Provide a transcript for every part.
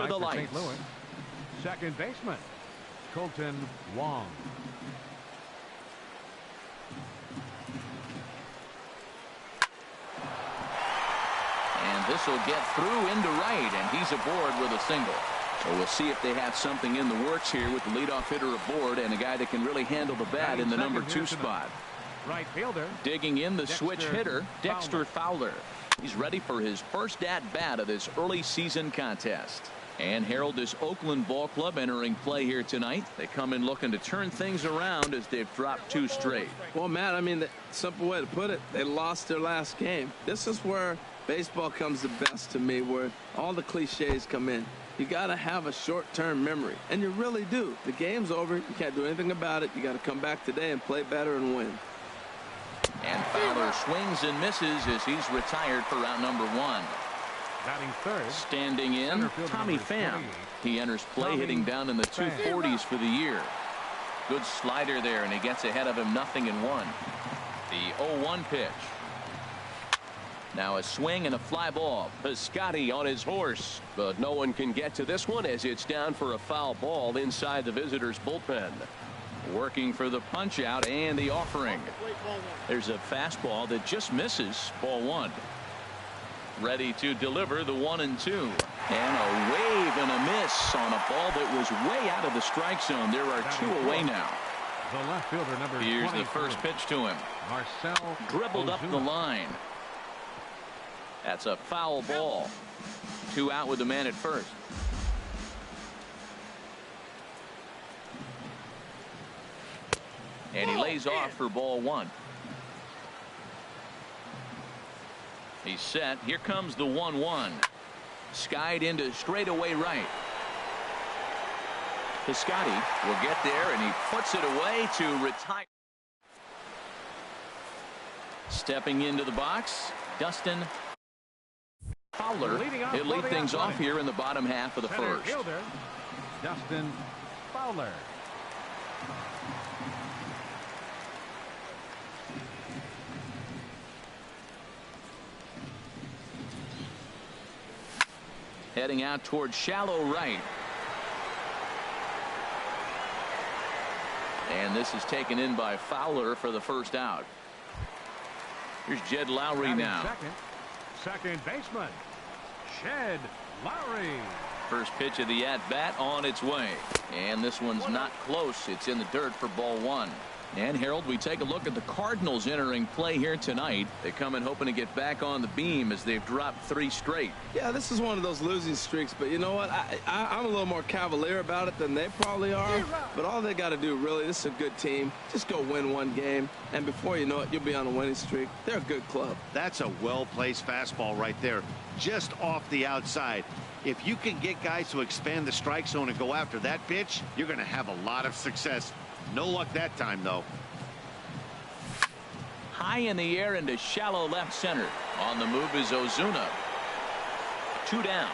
For the lights. St. Louis. Second baseman, Colton Wong. And this will get through into right, and he's aboard with a single. So we'll see if they have something in the works here with the leadoff hitter aboard and a guy that can really handle the bat in the number 2 spot. Right fielder. Digging in the switch hitter, Dexter Fowler. He's ready for his first at-bat of this early season contest. And Harold, this Oakland ball club entering play here tonight. They come in looking to turn things around as they've dropped 2 straight. Well, Matt, I mean, the simple way to put it, they lost their last game. This is where baseball comes the best to me, where all the cliches come in. You got to have a short-term memory, and you really do. The game's over. You can't do anything about it. You got to come back today and play better and win. And Fowler swings and misses as he's retired for round number 1. Batting third. Standing in, Tommy Pham. He enters play hitting down in the 240s for the year. Good slider there, and he gets ahead of him 0-1. The 0-1 pitch. Now a swing and a fly ball. Piscotty on his horse, but no one can get to this one as it's down for a foul ball inside the visitors' bullpen. Working for the punch out and the offering. There's a fastball that just misses, ball 1. Ready to deliver the 1-2. And a wave and a miss on a ball that was way out of the strike zone. There are 2 away now. The left fielder, number Here's 24. the first pitch to him. Marcel Dribbled up the line. That's a foul ball. 2 out with the man at first. And he lays off for ball 1. He's set. Here comes the 1-1. Skied into straightaway right. Piscotty will get there, and he puts it away to retire. Stepping into the box, Dustin Fowler. He'll lead things off here in the bottom half of the first. Fielder, Dustin Fowler. Heading out towards shallow right. And this is taken in by Fowler for the first out. Here's Jed Lowry now. Second baseman, Jed Lowry. First pitch of the at-bat on its way. And this one's not close. It's in the dirt for ball 1. And Harold, we take a look at the Cardinals entering play here tonight. They come in hoping to get back on the beam as they've dropped 3 straight. Yeah, this is one of those losing streaks, but you know what? I'm a little more cavalier about it than they probably are. But all they got to do, really, this is a good team. Just go win 1 game, and before you know it, you'll be on a winning streak. They're a good club. That's a well-placed fastball right there, just off the outside. If you can get guys to expand the strike zone and go after that pitch, you're going to have a lot of success. No luck that time, though. High in the air into shallow left center. On the move is Ozuna. 2 down.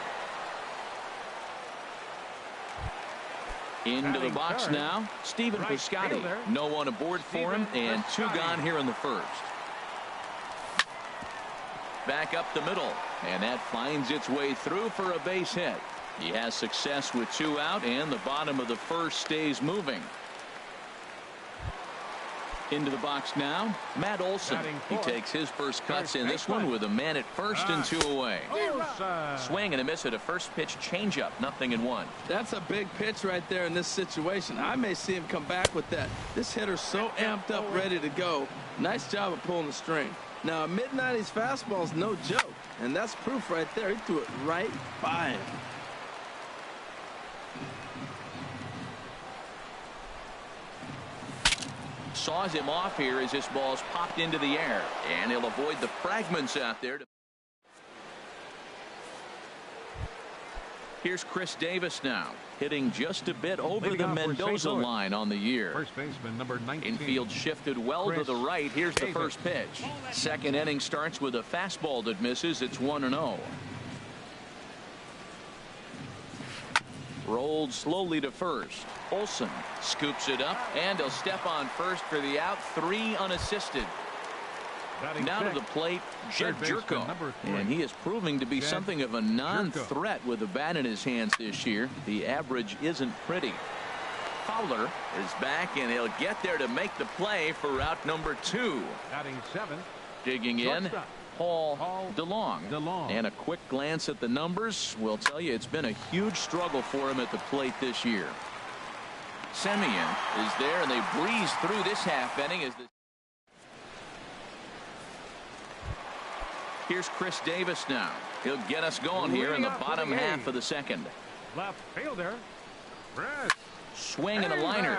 Into the box now, Stephen Piscotty. No one aboard for him, and 2 gone here in the first. Back up the middle, and that finds its way through for a base hit. He has success with 2 out, and the bottom of the first stays moving. Into the box now, Matt Olson. He takes his first cuts in this one with a man at first and 2 away. Swing and a miss at a first pitch changeup, 0-1. That's a big pitch right there in this situation. I may see him come back with that. This hitter's so amped up, ready to go. Nice job of pulling the string. Now, a mid-90s fastball is no joke, and that's proof right there. He threw it right by him. Saws him off here as this ball's popped into the air, and he'll avoid the fragments out there. Here's Chris Davis now, hitting just a bit over the Mendoza line on the year. First baseman, number 19. Infield shifted well to the right. Here's the first pitch. Second inning starts with a fastball that misses. It's 1-0. Rolled slowly to first. Olson scoops it up, and he'll step on first for the out. 3 unassisted. Now to the plate, Jed Jerko. And he is proving to be something of a non-threat with the bat in his hands this year. The average isn't pretty. Fowler is back, and he'll get there to make the play for out number 2. Batting 7th. Digging in, Paul DeLong. And a quick glance at the numbers will tell you it's been a huge struggle for him at the plate this year. Semien is there, and they breeze through this half inning. Here's Chris Davis now. He'll get us going here in the bottom half of the second. Left fielder, Chris. Swing and a liner.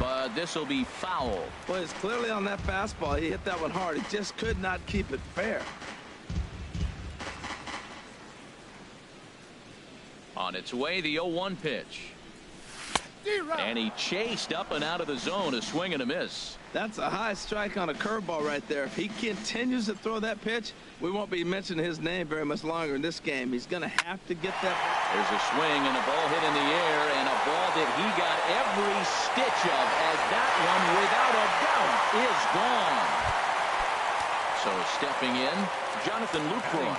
But this will be foul. Well, it's clearly on that fastball. He hit that one hard. He just could not keep it fair. On its way, the 0-1 pitch. And he chased up and out of the zone, a swing and a miss. That's a high strike on a curveball right there. If he continues to throw that pitch, we won't be mentioning his name very much longer in this game. He's going to have to get that. There's a swing and a ball hit in the air, and a ball that he got every stitch of, as that one, without a doubt, is gone. So stepping in, Jonathan Lucroy.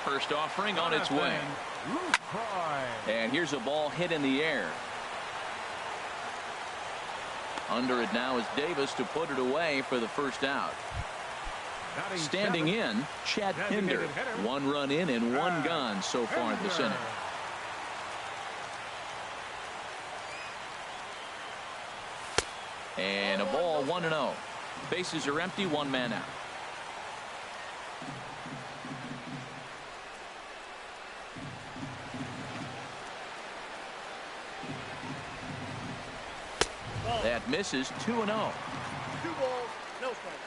First offering on its way. And here's a ball hit in the air. Under it now is Davis to put it away for the first out. Standing in, Chad Pinder. 1 run in and 1 gone so far in this inning. And a ball, 1-0. Bases are empty, 1 man out. That misses. 2-0. 2 balls, no strikes.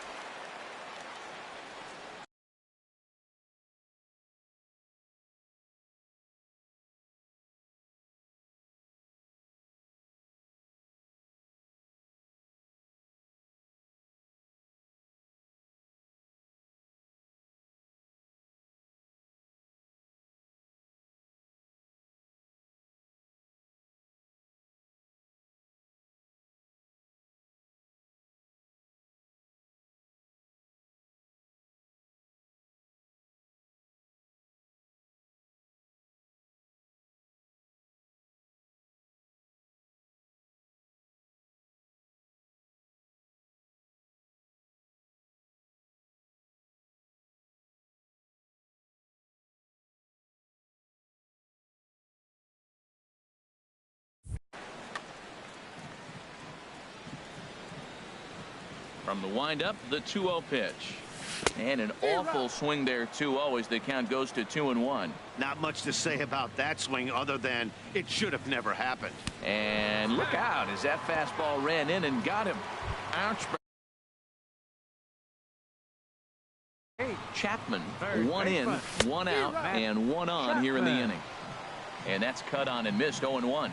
From the windup, the 2-0 pitch. And an awful swing there, 2-0, as the count goes to 2-1. Not much to say about that swing other than it should have never happened. And look out as that fastball ran in and got him. Ouch. Chapman, 1 in, 1 out, and 1 on here in the inning. And that's cut on and missed. 0-1.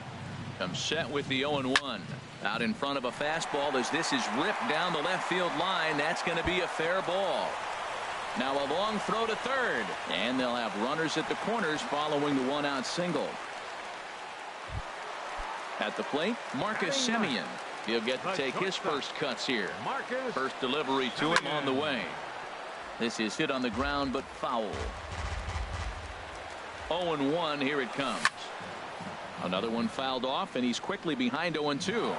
I'm set with the 0-1. Out in front of a fastball as this is ripped down the left field line. That's going to be a fair ball. Now a long throw to third. And they'll have runners at the corners following the 1-out single. At the plate, Marcus Semien. He'll get to take his first cuts here. First delivery to him on the way. This is hit on the ground but foul. 0-1, here it comes. Another one fouled off, and he's quickly behind 0-2.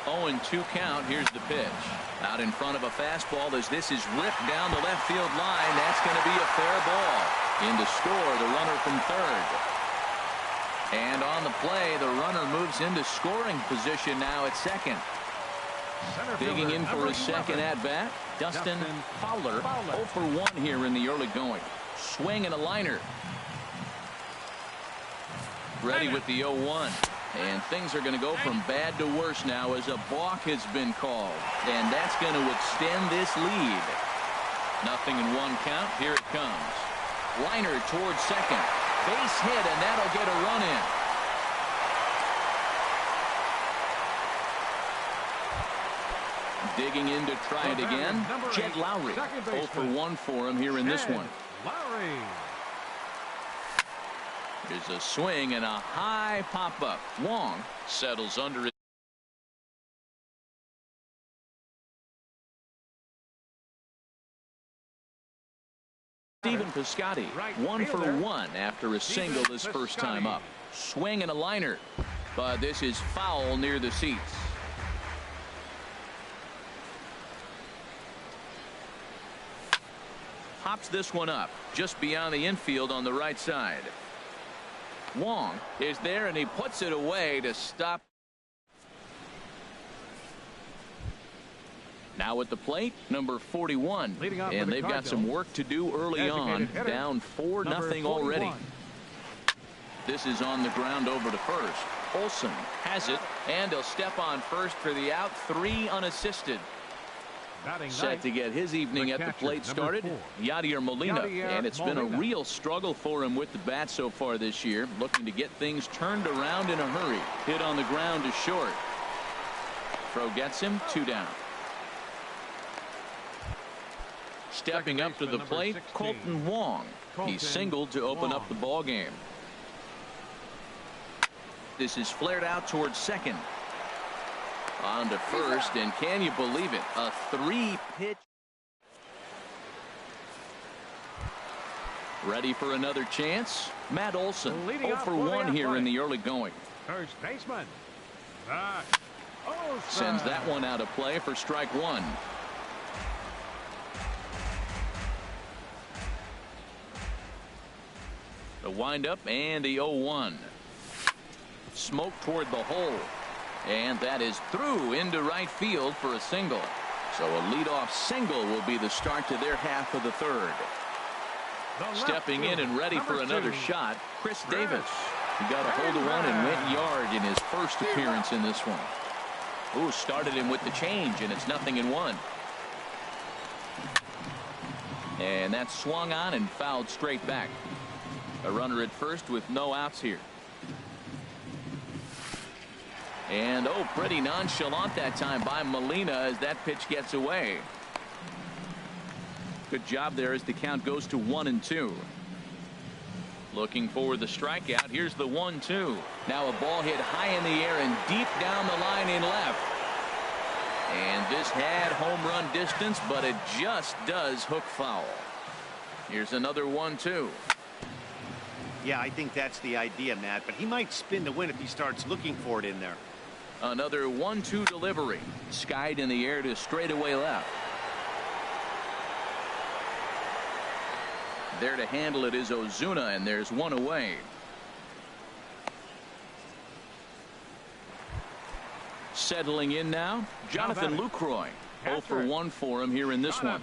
0-2 count. Here's the pitch. Out in front of a fastball as this is ripped down the left field line. That's going to be a fair ball. In to score, the runner from third. And on the play, the runner moves into scoring position now at second. Digging in for his second at-bat, Dustin Fowler. 0 for 1 here in the early going. Swing and a liner. Ready with the 0-1. And things are going to go from bad to worse now as a balk has been called. And that's going to extend this lead. 0-1 count. Here it comes. Liner towards second. Base hit, and that'll get a run in. Digging in to try it again. Jed Lowry. 0 for 1 for him here in this one. Lowry. There's a swing and a high pop-up. Wong settles under it. Stephen Piscotty, 1-for-1 after a single his first time up. Swing and a liner, but this is foul near the seats. Pops this one up just beyond the infield on the right side. Wong is there and he puts it away to stop. Now at the plate, number 41, and they've got some work to do early on, down 4-0 already. This is on the ground over to first. Olsen has it, and he'll step on first for the out, 3 unassisted. Set to get his evening at the plate started, Yadier Molina, and it's been a real struggle for him with the bat so far this year, looking to get things turned around in a hurry. Hit on the ground to short. Throw gets him, 2 down. Stepping up to the plate, Colton Wong. He singled to open up the ball game. This is flared out towards second. On to first, and can you believe it? A 3-pitch. Ready for another chance? Matt Olson, 0-for-1 here in the early going. First baseman. Sends that one out of play for strike 1. The windup and the 0-1. Smoke toward the hole. And that is through into right field for a single. So a leadoff single will be the start to their half of the third. Stepping in and ready for another shot, Chris Davis. He got a hold of one and went yard in his first appearance in this one. Ooh, started him with the change, and it's 0-1. And that's swung on and fouled straight back. A runner at first with no outs here. And pretty nonchalant that time by Molina as that pitch gets away. Good job there as the count goes to 1-2. Looking for the strikeout. Here's the 1-2. Now a ball hit high in the air and deep down the line in left. And this had home run distance, but it just does hook foul. Here's another 1-2. Yeah, I think that's the idea, Matt, but he might spin to win if he starts looking for it in there. Another 1-2 delivery. Skied in the air to straightaway left. There to handle it is Ozuna, and there's one away. Settling in now, Jonathan Lucroy. 0-for-1 for him here in this one.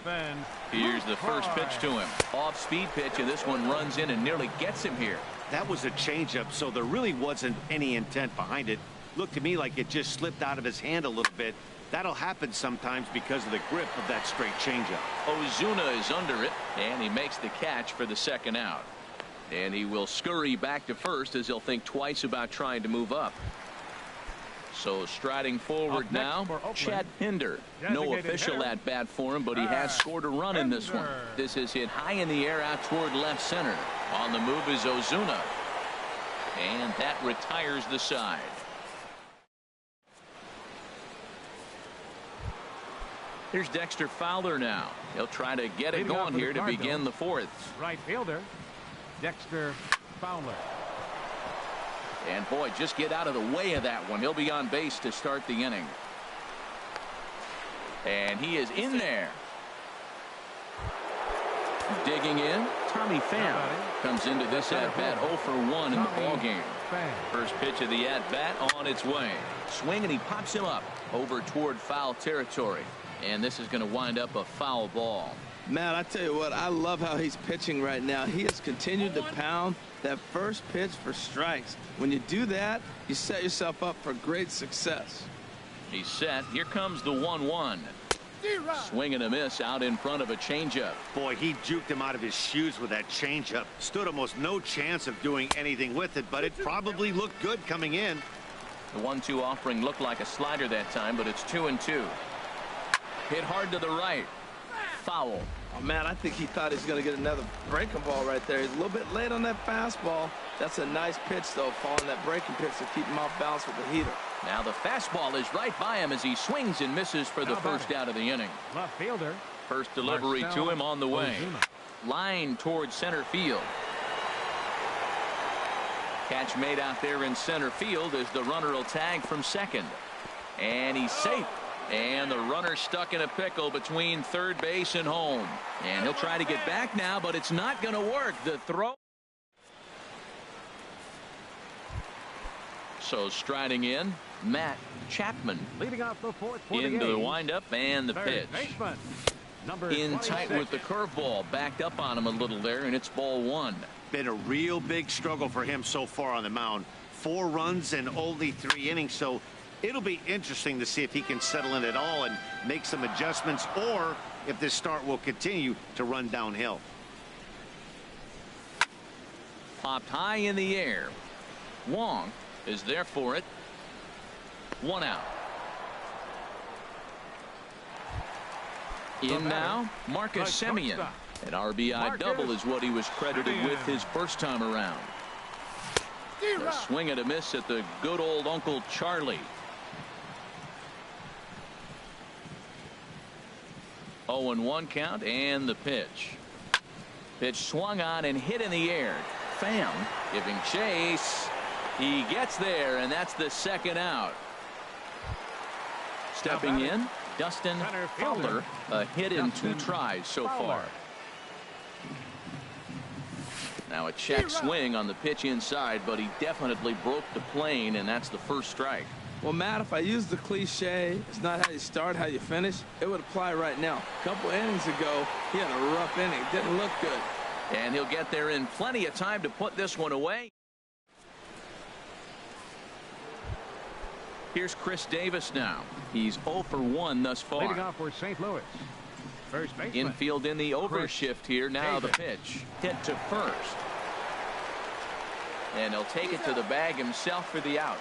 Here's the first pitch to him. Off-speed pitch, and this one runs in and nearly gets him here. That was a changeup, so there really wasn't any intent behind it. Looked to me like it just slipped out of his hand a little bit. That'll happen sometimes because of the grip of that straight changeup. Ozuna is under it, and he makes the catch for the second out. And he will scurry back to first as he'll think twice about trying to move up. So striding forward now, Chad Pinder. No official at bat for him, but he has scored a run in this one. This is hit high in the air out toward left center. On the move is Ozuna. And that retires the side. Here's Dexter Fowler now. He'll try to get it going here to begin the fourth. Right fielder, Dexter Fowler. And boy, just get out of the way of that one. He'll be on base to start the inning. And he is in there. Digging in, Tommy Pham comes into this at-bat 0-for-1 in the ballgame. First pitch of the at-bat on its way. Swing, and he pops him up over toward foul territory. And this is going to wind up a foul ball. Matt, I tell you what, I love how he's pitching right now. He has continued to pound that first pitch for strikes. When you do that, you set yourself up for great success. He's set. Here comes the 1-1. Swing and a miss out in front of a changeup. Boy, he juked him out of his shoes with that changeup. Stood almost no chance of doing anything with it, but it probably looked good coming in. The 1-2 offering looked like a slider that time, but it's 2-2. Hit hard to the right. Foul. Oh, man, I think he thought he was going to get another breaking ball right there. He's a little bit late on that fastball. That's a nice pitch, though, following that breaking pitch to keep him off balance with the heater. Now the fastball is right by him as he swings and misses for the first out of the inning. Left fielder. First delivery to him on the way. Line towards center field. Catch made out there in center field as the runner will tag from second. And he's safe. And the runner stuck in a pickle between third base and home. And he'll try to get back now, but it's not going to work. The throw. So striding in, Matt Chapman. Leading off the fourth for into the windup and the pitch. Baseman, number in 26. tight with the curveball. Backed up on him a little there, and it's ball one. Been a real big struggle for him so far on the mound. 4 runs in only 3 innings, so it'll be interesting to see if he can settle in at all and make some adjustments, or if this start will continue to run downhill. Popped high in the air. Wong is there for it. 1 out. In now, Marcus Semien. An RBI double is what he was credited with his first time around. A swing and a miss at the good old Uncle Charlie. 0-1 count and the pitch. Pitch swung on and hit in the air. Pham giving chase. He gets there, and that's the second out. Stepping in, Dustin Fowler. A hit in 2 tries so far. Now a check swing on the pitch inside, but he definitely broke the plane, and that's the first strike. Well, Matt, if I use the cliche, it's not how you start, how you finish, it would apply right now. A couple innings ago, he had a rough inning. Didn't look good. And he'll get there in plenty of time to put this one away. Here's Chris Davis now. He's 0 for 1 thus far. Leading off for St. Louis. First baseman. Infield in the overshift here. Now the pitch. Hit to first. And he'll take it to the bag himself for the out.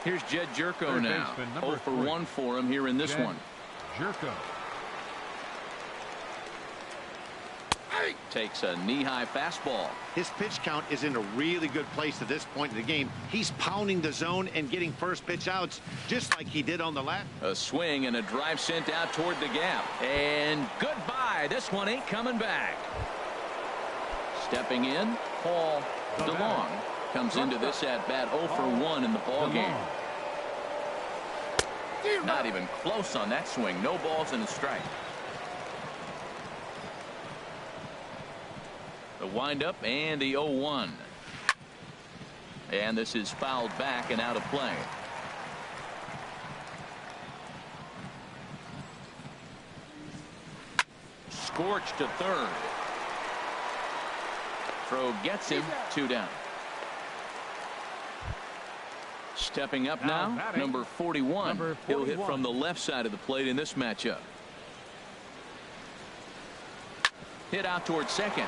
Here's Jed Jerko now. 0 for 1 for him here in this one. Jerko. Takes a knee-high fastball. His pitch count is in a really good place at this point in the game. He's pounding the zone and getting first pitch outs just like he did on the last. A swing and a drive sent out toward the gap. And goodbye. This one ain't coming back. Stepping in, Paul DeLong comes into this at-bat 0 for 1 in the ballgame. Not even close on that swing. No balls and a strike. The windup and the 0-1. And this is fouled back and out of play. Scorched to third. Throw gets him. 2 down. Stepping up now, number 41. He'll hit from the left side of the plate in this matchup. Hit out towards second.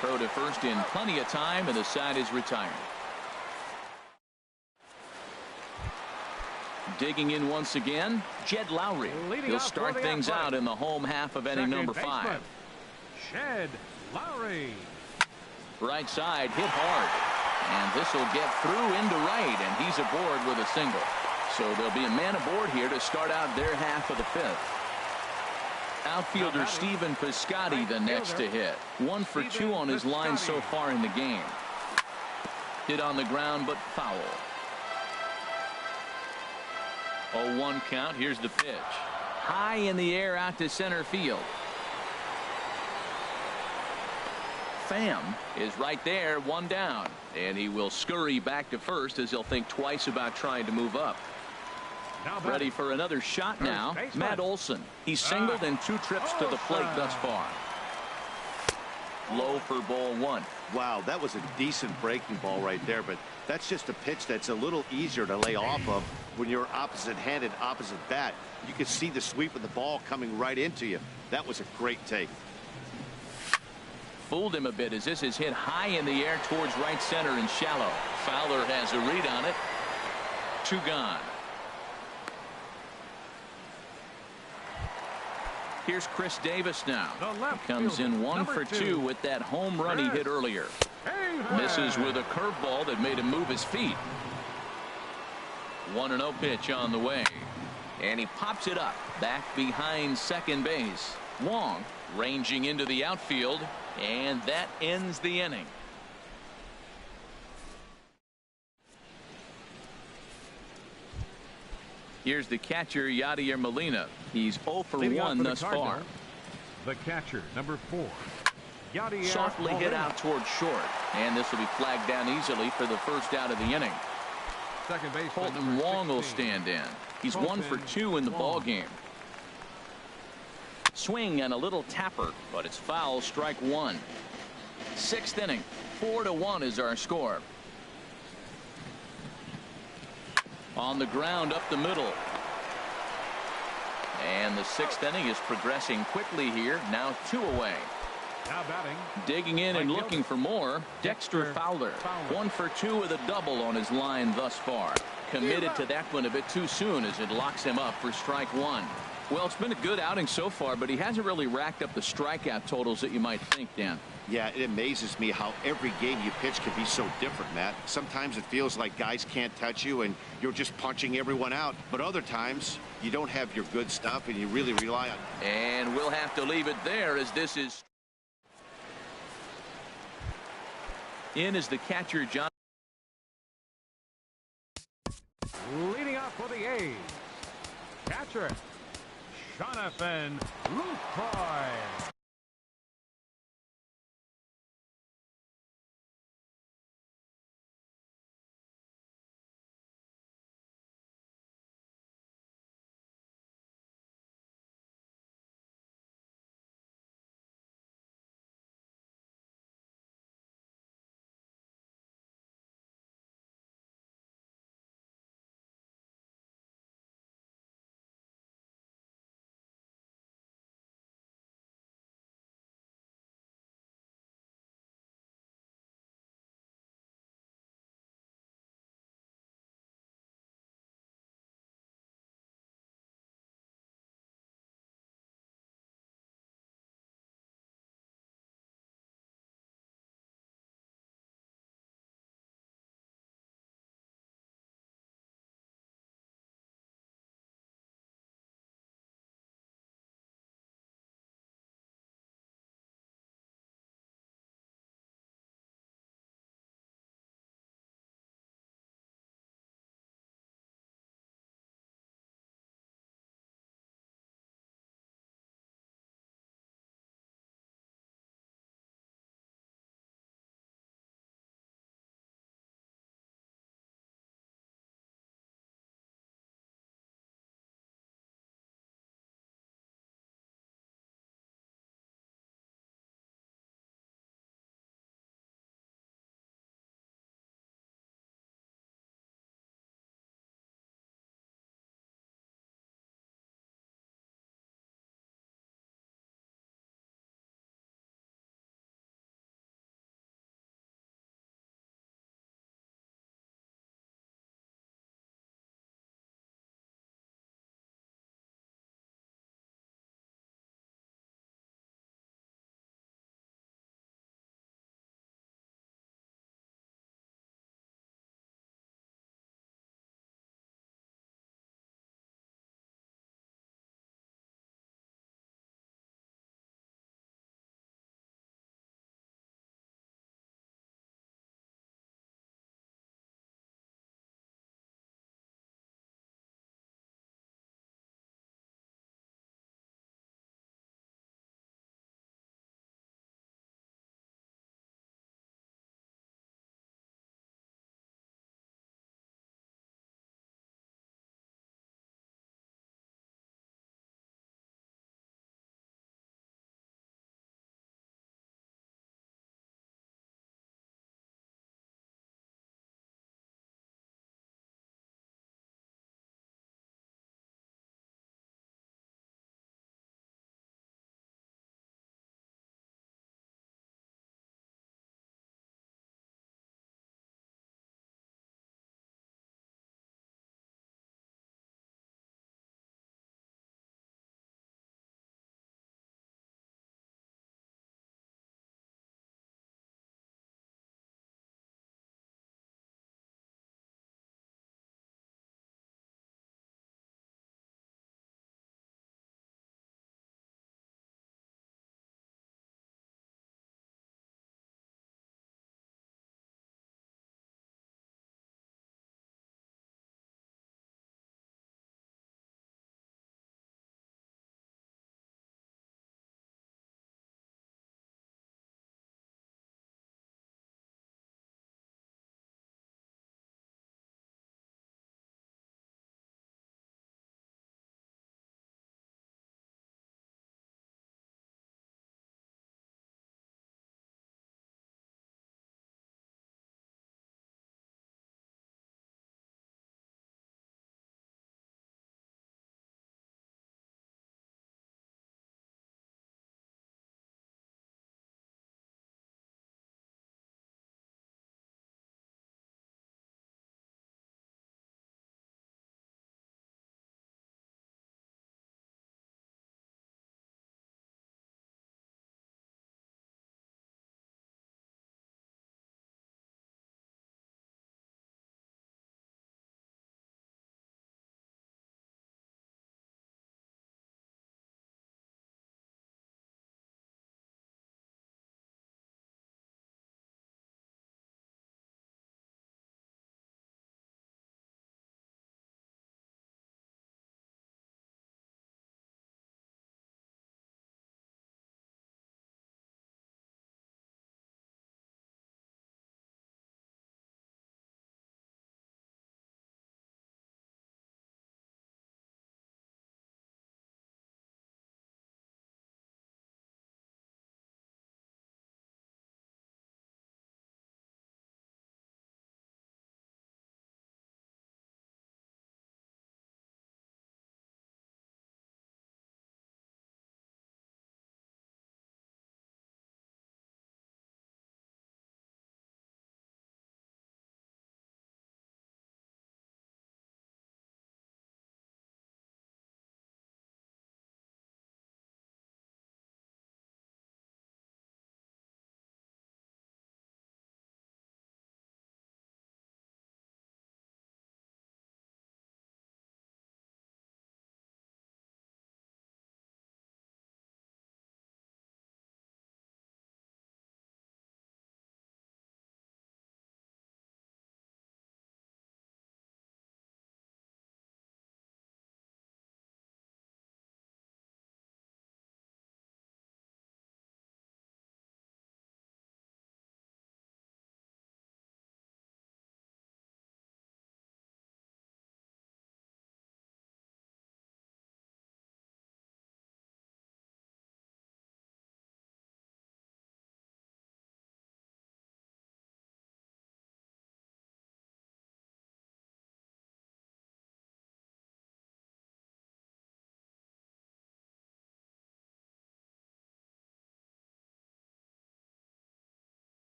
Throw to first in plenty of time, and the side is retired. Digging in once again, Jed Lowry. He'll start things out in the home half of inning number 5. Jed Lowry. Right side hit hard, and this will get through into right, and he's aboard with a single. So there'll be a man aboard here to start out their half of the 5th. Outfielder Stephen Piscotty the next to hit. 1 for 2 on his line so far in the game. Hit on the ground but foul. 0-1 count. Here's the pitch. High in the air out to center field. Pham is right there, 1 down, and he will scurry back to first as he'll think twice about trying to move up. Ready for another shot now. Matt Olson. He's singled in 2 trips to the plate thus far. Low for ball 1. Wow, that was a decent breaking ball right there, but that's just a pitch that's a little easier to lay off of when you're opposite-handed, opposite bat. You can see the sweep of the ball coming right into you. That was a great take. Fooled him a bit as this is hit high in the air towards right center and shallow. Fowler has a read on it. 2 gone. Here's Chris Davis now. The left Comes in fielder, 1 number for 2 2. with that home run he hit earlier. Misses with a curveball that made him move his feet. 1-0 pitch on the way. And he pops it up back behind second base. Wong ranging into the outfield, and that ends the inning. Here's the catcher, Yadier Molina. He's 0 for 1 thus far. The catcher, number 4. Yadier Softly hit out towards short, and this will be flagged down easily for the first out of the inning. Second base. Colton Wong will stand in. He's 1 for 2 in the ball game. Swing and a little tapper, but it's foul. Strike 1. 6th inning. 4-1 is our score. On the ground up the middle. And the 6th inning is progressing quickly here. Now 2 away. Now batting. Digging in and looking for more. Dexter Fowler. 1 for 2 with a double on his line thus far. Committed to that one a bit too soon as it locks him up for strike 1. Well, it's been a good outing so far, but he hasn't really racked up the strikeout totals that you might think, Dan. Yeah, it amazes me how every game you pitch can be so different, Matt. Sometimes it feels like guys can't touch you and you're just punching everyone out. But other times you don't have your good stuff and you really rely on. And we'll have to leave it there as this is. In is the catcher, John. Leading off for the A's. Catcher, Jonathan Lucroy.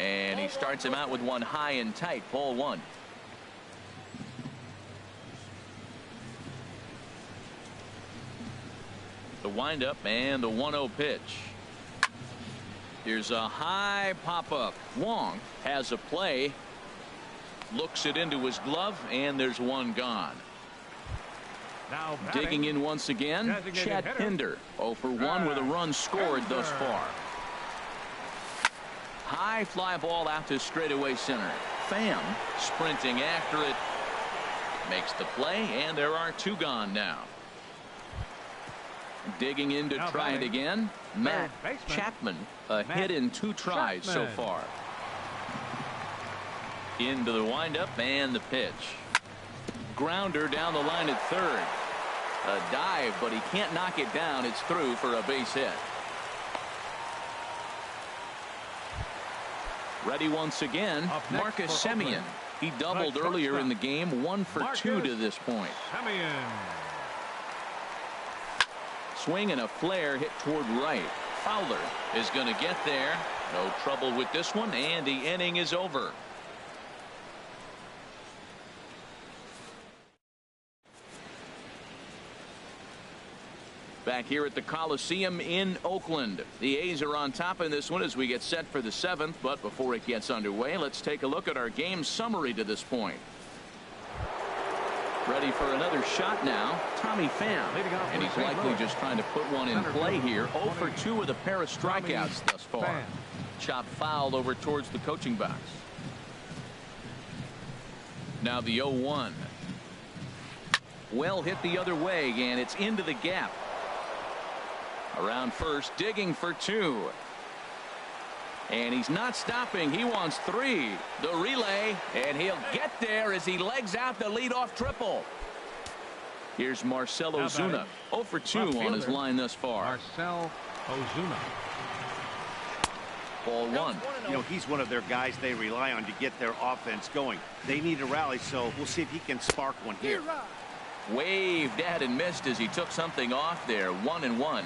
And he starts him out with one high and tight, ball one. The windup and the 1-0 pitch. Here's a high pop-up. Wong has a play. Looks it into his glove, and there's one gone. Now digging in once again, Chad Pinder. 0 for 1 with a run scored thus far. High fly ball out to straightaway center. Pham sprinting after it. Makes the play, and there are two gone now. Digging in to try it again. Matt Chapman, a hit in 2 tries so far. Into the windup and the pitch. Grounder down the line at third. A dive, but he can't knock it down. It's through for a base hit. Ready once again, Marcus Semien. He doubled earlier in the game, 1 for 2 to this point. Swing and a flare hit toward right. Fowler is going to get there. No trouble with this one, and the inning is over. Back here at the Coliseum in Oakland. The A's are on top in this one as we get set for the 7th. But before it gets underway, let's take a look at our game summary to this point. Ready for another shot now, Tommy Pham. And he's likely just trying to put one in play here. 0 for 2 with a pair of strikeouts thus far. Chop foul over towards the coaching box. Now the 0-1. Well hit the other way, and it's into the gap. Around first, digging for 2. And he's not stopping. He wants 3. The relay, and he'll get there as he legs out the leadoff triple. Here's Marcell Ozuna. 0 for 2 on his line thus far. Marcell Ozuna. Ball 1. You know, he's one of their guys they rely on to get their offense going. They need a rally, so we'll see if he can spark one here. Waved at and missed as he took something off there. 1-1.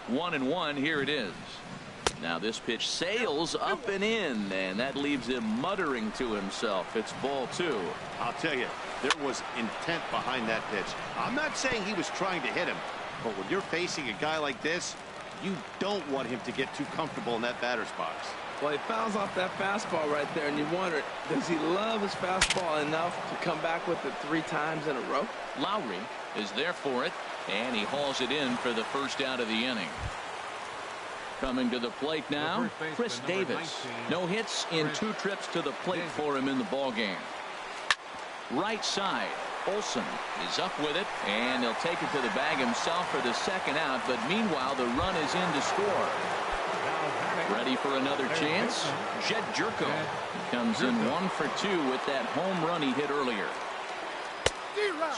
1-1. Here it is. Now this pitch sails up and in, and that leaves him muttering to himself. It's ball 2. I'll tell you, there was intent behind that pitch. I'm not saying he was trying to hit him, but when you're facing a guy like this, you don't want him to get too comfortable in that batter's box. Well, he fouls off that fastball right there, and you wonder, does he love his fastball enough to come back with it 3 times in a row? Lowry is there for it, and he hauls it in for the first out of the inning. Coming to the plate now, Chris Davis. No hits in 2 trips to the plate for him in the ballgame. Right side, Olsen is up with it, and he'll take it to the bag himself for the second out, but meanwhile the run is in to score. Ready for another chance? Jed Jerko comes in 1 for 2 with that home run he hit earlier.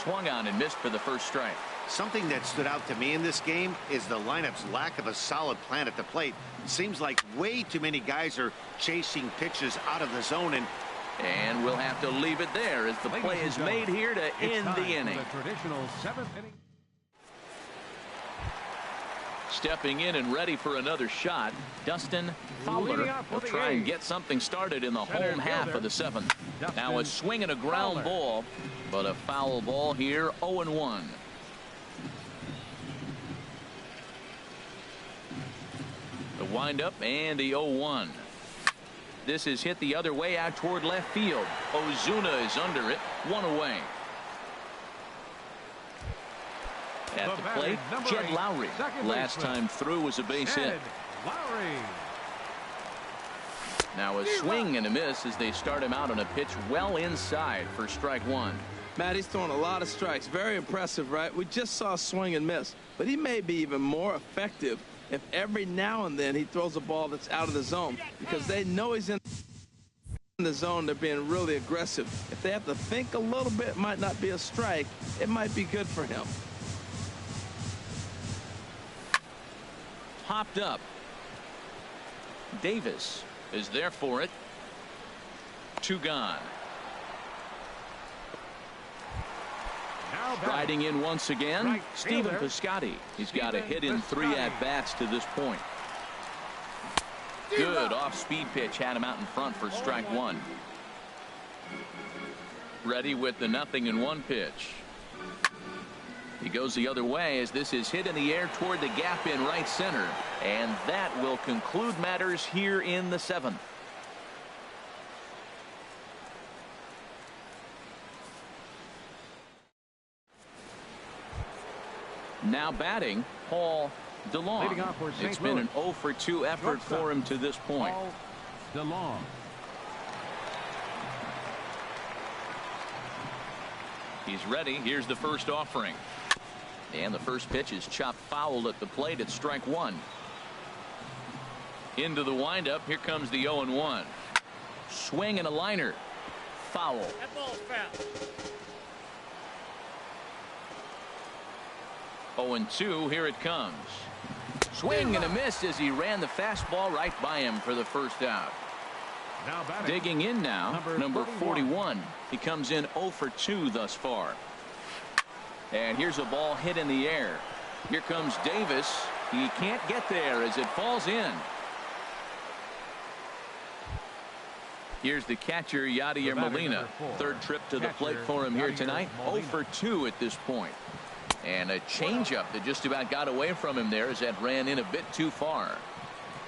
Swung on and missed for the first strike. Something that stood out to me in this game is the lineup's lack of a solid plan at the plate. It seems like way too many guys are chasing pitches out of the zone, and we'll have to leave it there as the play is made here to end the inning. The traditional 7th inning. Stepping in and ready for another shot, Dustin Fowler will try and get something started in the home half of the 7th. Now a swing and a ground ball, but a foul ball here. 0-1. The windup and the 0-1. This is hit the other way out toward left field. Ozuna is under it. 1 away. At the plate, Jed Lowry. Last time through was a base hit. Now a swing and a miss as they start him out on a pitch well inside for strike 1. Matt, he's throwing a lot of strikes. Very impressive, right? We just saw a swing and miss, but he may be even more effective if every now and then he throws a ball that's out of the zone, because they know he's in the zone. They're being really aggressive. If they have to think a little bit, it might not be a strike. It might be good for him. Popped up. Davis is there for it. 2 gone. Riding in once again, Stephen Piscotty. He's got a hit in 3 at-bats to this point. Good off-speed pitch had him out in front for strike one. Ready with the 0-1 pitch. He goes the other way as this is hit in the air toward the gap in right center. And that will conclude matters here in the 7th. Now batting, Paul DeLong. Leading off for St. It's been Louis. an 0 for 2 effort for him to this point. Paul DeLong. He's ready. Here's the first offering. And the first pitch is chopped foul at the plate at strike one. Into the windup. Here comes the 0-1. Swing and a liner. Foul. That ball's foul. 0-2. Here it comes. Swing and a miss as he ran the fastball right by him for the first out. Now batting. Digging in now, number 41. He comes in 0 for 2 thus far. And here's a ball hit in the air. Here comes Davis. He can't get there as it falls in. Here's the catcher, Yadier Molina. Third trip to the plate for him here tonight. 0 for 2 at this point. And a changeup that just about got away from him there as that ran in a bit too far.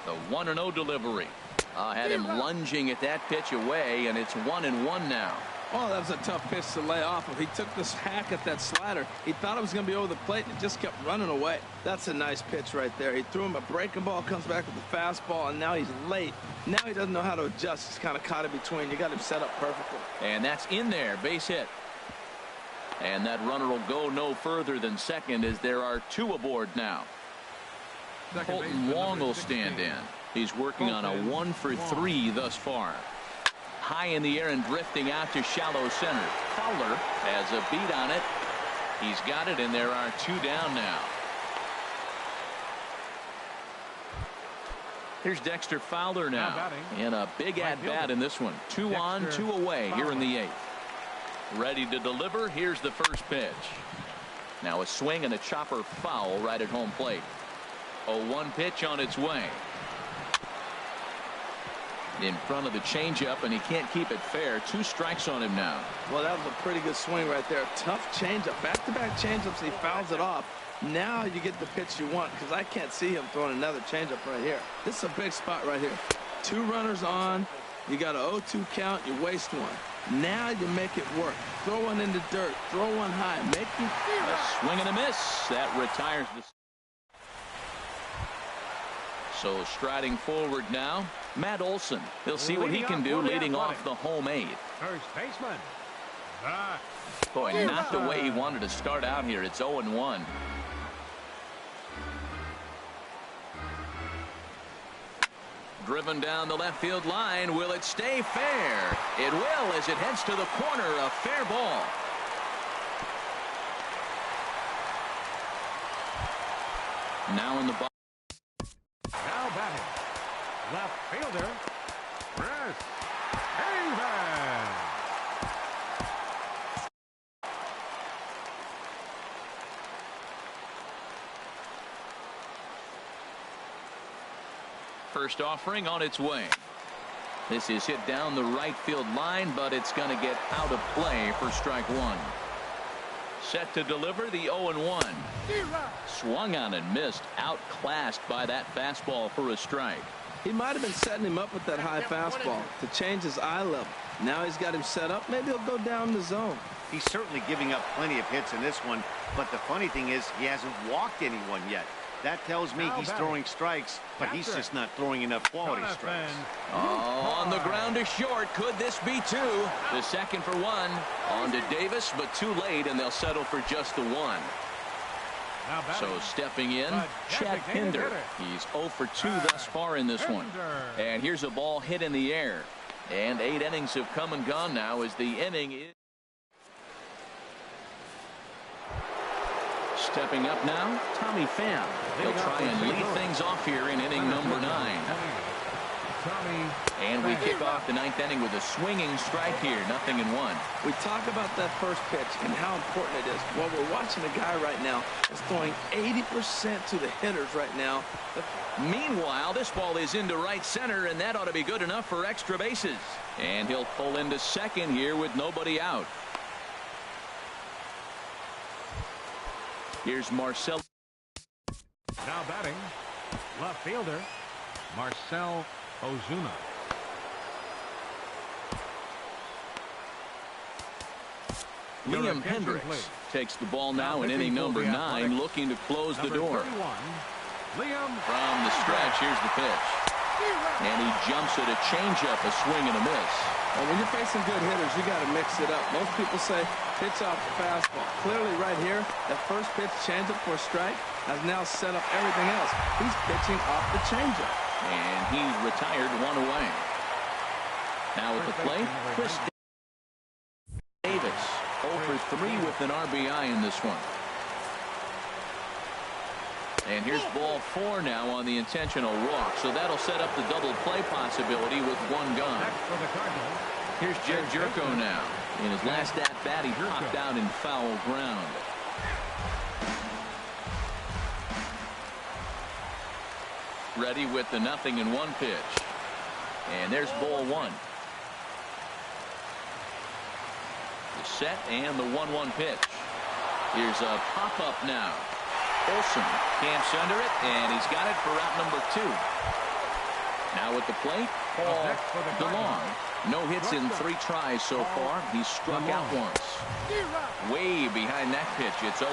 The 1-0 delivery. Had him lunging at that pitch away, and it's 1-1 now. Oh, that was a tough pitch to lay off of. He took this hack at that slider. He thought it was going to be over the plate, and it just kept running away. That's a nice pitch right there. He threw him a breaking ball, comes back with the fastball, and now he's late. Now he doesn't know how to adjust. He's kind of caught in between. You got him set up perfectly. And that's in there, base hit. And that runner will go no further than second as there are 2 aboard now. Colton Wong will stand in. He's working on a 1 for 3 thus far. High in the air and drifting out to shallow center. Fowler has a beat on it. He's got it, and there are 2 down now. Here's Dexter Fowler now. And a big at-bat in this one. 2 on, 2 away here in the 8th. Ready to deliver. Here's the first pitch. Now a swing and a chopper foul right at home plate. 0-1 pitch on its way. In front of the changeup, and he can't keep it fair. 2 strikes on him now. Well, that was a pretty good swing right there. Tough changeup. Back-to-back changeups. He fouls it off. Now you get the pitch you want, because I can't see him throwing another changeup right here. This is a big spot right here. 2 runners on. You got a 0-2 count. You waste one. Now you make it work. Throw one in the dirt. Throw one high. Make you A swing and a miss. That retires the. So striding forward now, Matt Olson. He'll see what he can do leading off the home 8. First baseman. Boy, not the way he wanted to start out here. It's 0-1. Driven down the left field line. Will it stay fair? It will as it heads to the corner. A fair ball. Now in the box. Now batting. Left fielder. Chris Davis. First offering on its way. This is hit down the right field line, but it's going to get out of play for strike one. Set to deliver the 0-1. Swung on and missed. Outclassed by that fastball for a strike. He might have been setting him up with that high fastball to change his eye level. Now he's got him set up. Maybe he'll go down the zone. He's certainly giving up plenty of hits in this one, but the funny thing is he hasn't walked anyone yet. That tells me he's throwing strikes, but he's just not throwing enough quality strikes. Oh, on the ground to short. Could this be 2? The second for 1. On to Davis, but too late, and they'll settle for just the 1. So stepping in, Chad Pinder. He's 0 for 2 thus far in this one. And here's a ball hit in the air. And 8 innings have come and gone now as the inning is. Stepping up now, Tommy Pham. He'll try and lead things off here in inning number 9. Tommy. And we kick off the ninth inning with a swinging strike here. 0-1. We talk about that first pitch and how important it is. Well, we're watching a guy right now that's throwing 80% to the hitters right now. Meanwhile, this ball is into right center, and that ought to be good enough for extra bases. And he'll pull into second here with nobody out. Here's Marcel. Now batting, left fielder, Marcel Ozuna. Liam Hendricks takes the ball now in inning number 9, looking to close the door. 31, Liam. From the stretch, here's the pitch. And he jumps at a changeup, a swing and a miss. Well, when you're facing good hitters, you got to mix it up. Most people say pitch off the fastball. Clearly right here, that first pitch changeup for a strike has now set up everything else. He's pitching off the changeup. And he's retired 1 away. Now at the plate, Chris Davis. 0 for 3 with an RBI in this one. And here's ball 4 now on the intentional walk. So that'll set up the double play possibility with 1 gone. Here's Jed Jerko now. In his last at-bat, he popped out in foul ground. Ready with the 0-1 pitch. And there's ball 1. The set and the 1-1 pitch. Here's a pop-up now. Olsen camps under it, and he's got it for out number 2. Now at the plate, Paul DeLong. No hits in 3 tries so far. He's struck out once. Way behind that pitch, it's 0-1.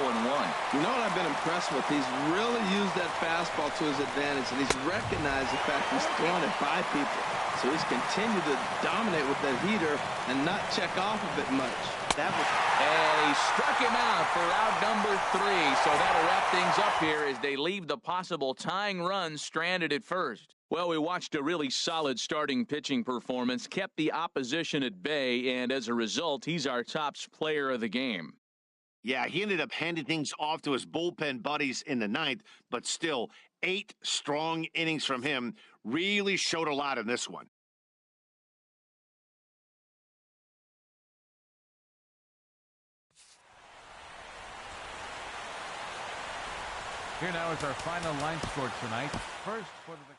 You know what I've been impressed with? He's really used that fastball to his advantage, and he's recognized the fact he's throwing it by people. So he's continued to dominate with that heater and not check off of it much. And he struck him out for out number 3. So that'll wrap things up here as they leave the possible tying run stranded at first. Well, we watched a really solid starting pitching performance, kept the opposition at bay, and as a result, he's our top player of the game. Yeah, he ended up handing things off to his bullpen buddies in the 9th, but still 8 strong innings from him really showed a lot in this one. Here now is our final line score tonight. First for the